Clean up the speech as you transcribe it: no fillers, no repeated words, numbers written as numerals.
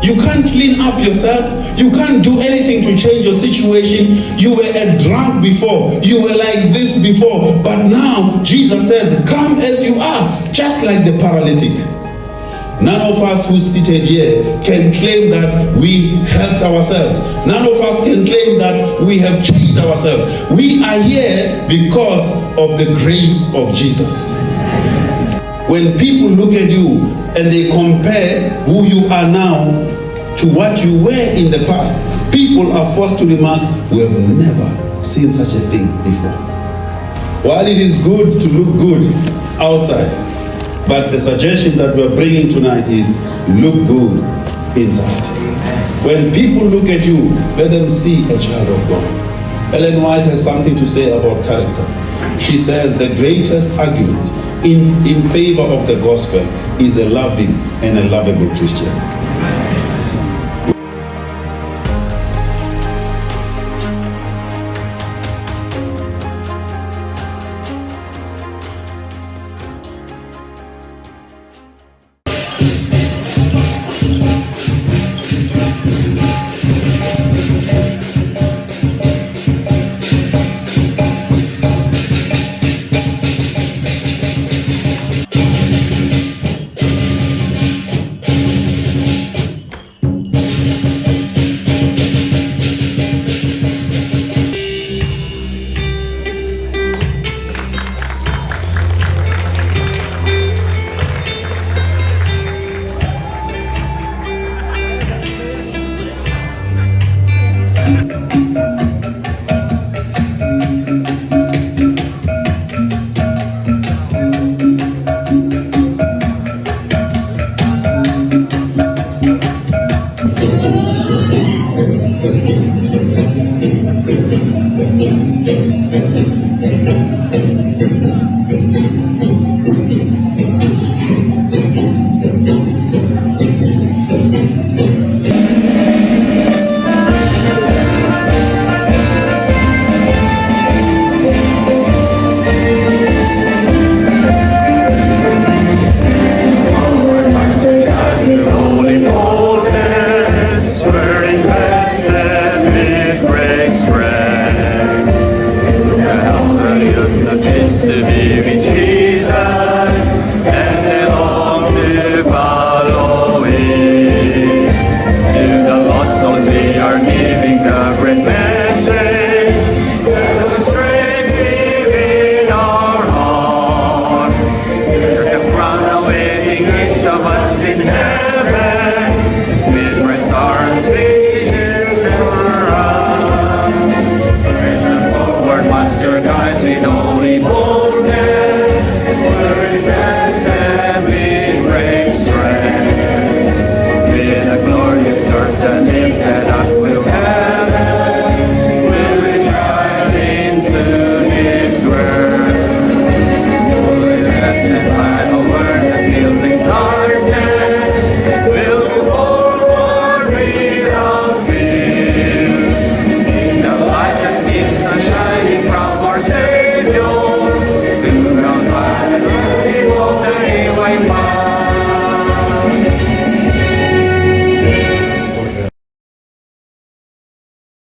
You can't clean up yourself. You can't do anything to change your situation. You were a drunk before. You were like this before. But now Jesus says, come as you are, just like the paralytic. None of us who seated here can claim that we helped ourselves. None of us can claim that we have changed ourselves. We are here because of the grace of Jesus. When people look at you and they compare who you are now to what you were in the past, people are forced to remark, we have never seen such a thing before. While it is good to look good outside, but the suggestion that we're bringing tonight is look good inside. When people look at you, let them see a child of God. Ellen White has something to say about character. She says the greatest argument in favor of the gospel is a loving and a lovable Christian.